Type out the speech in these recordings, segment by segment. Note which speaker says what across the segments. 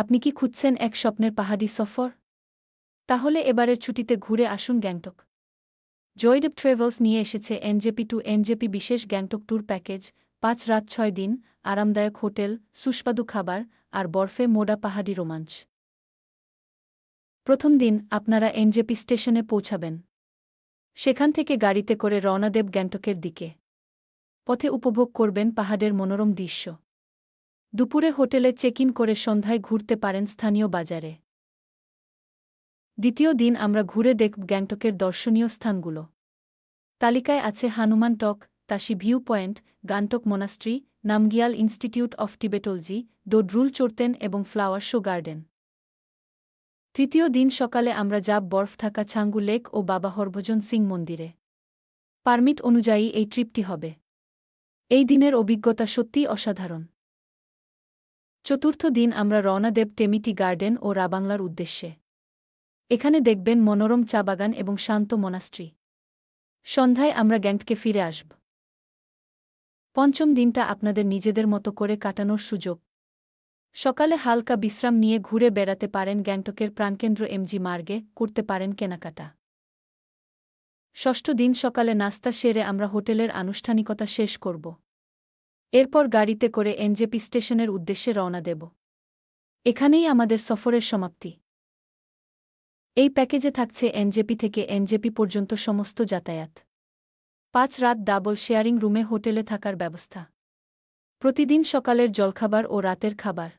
Speaker 1: আপনি কি খুঁজছেন এক স্বপ্নের পাহাড়ি সফর? তাহলে এবারের ছুটিতে ঘুরে আসুন গ্যাংটক। জয়দেব ট্রাভেলস নিয়ে এসেছে এনজেপি টু এনজেপি বিশেষ গ্যাংটক ট্যুর প্যাকেজ, ৫ রাত ৬ দিন, আরামদায়ক হোটেল, সুস্বাদু খাবার আর বরফে মোড়া পাহাড়ি রোমাঞ্চ। প্রথম দিন আপনারা এনজেপি স্টেশনে পৌঁছাবেন। সেখান থেকে গাড়িতে করে রওনা দেব গ্যাংটকের দিকে। পথে উপভোগ করবেন পাহাড়ের মনোরম দৃশ্য। দুপুরে হোটেলে চেক ইন করে সন্ধ্যায় ঘুরতে পারেন স্থানীয় বাজারে। দ্বিতীয় দিন আমরা ঘুরে দেখব গ্যাংটকের দর্শনীয় স্থানগুলো। তালিকায় আছে Hanuman Tok, Tashi view point, Gangtok monastery, Namgyal institute of Tibetology, Dodrul Chorten এবং ফ্লাওয়ার শো গার্ডেন। তৃতীয় দিন সকালে আমরা যাব বরফ থাকা ছাঙ্গু লেক ও বাবা হরভজন সিং মন্দিরে। পারমিট অনুযায়ী এই ট্রিপটি হবে। এই দিনের অভিজ্ঞতা সত্যিই অসাধারণ। চতুর্থ দিন আমরা রওনা দেব টেমিটি গার্ডেন ও রাবাংলার উদ্দেশ্যে। এখানে দেখবেন মনোরম চা বাগান এবং শান্ত মোনাস্ট্রি। সন্ধ্যায় আমরা গ্যাংটকে ফিরে আসব। পঞ্চম দিনটা আপনাদের নিজেদের মতো করে কাটানোর সুযোগ। সকালে হালকা বিশ্রাম নিয়ে ঘুরে বেড়াতে পারেন গ্যাংটকের প্রাণকেন্দ্র এমজি মার্গে, করতে পারেন কেনাকাটা। ষষ্ঠ দিন সকালে নাস্তা সেরে আমরা হোটেলের আনুষ্ঠানিকতা শেষ করব। এরপর গাড়িতে করে এনজেপি স্টেশনের উদ্দেশ্যে রওনা দেব। এখানেই আমাদের সফরের সমাপ্তি। এই প্যাকেজে থাকছে এনজেপি থেকে এনজেপি পর্যন্ত সমস্ত যাতায়াত, ৫ রাত ডাবল শেয়ারিং রুমে হোটেলে থাকার ব্যবস্থা, প্রতিদিন সকালের জলখাবার ও রাতের খাবার,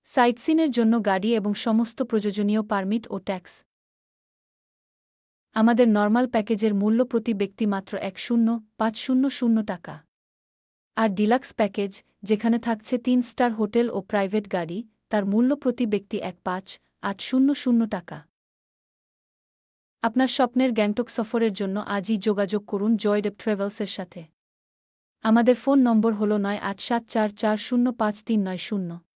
Speaker 1: সাইটসিনের জন্য গাড়ি এবং সমস্ত প্রয়োজনীয় পারমিট ও ট্যাক্স। আমাদের নরমাল প্যাকেজের মূল্য প্রতি ব্যক্তি মাত্র ১,৫০০ টাকা। আর ডিলাক্স প্যাকেজ, যেখানে থাকছে ৩ স্টার হোটেল ও প্রাইভেট গাড়ি, তার মূল্য প্রতি ব্যক্তি ১,৫,৮০০ টাকা। আপনার স্বপ্নের গ্যাংটক সফরের জন্য আজই যোগাযোগ করুন জয়দেব ট্রাভেলসের সাথে। আমাদের ফোন নম্বর হল ৯৮৭৪৪০৫৩৯০।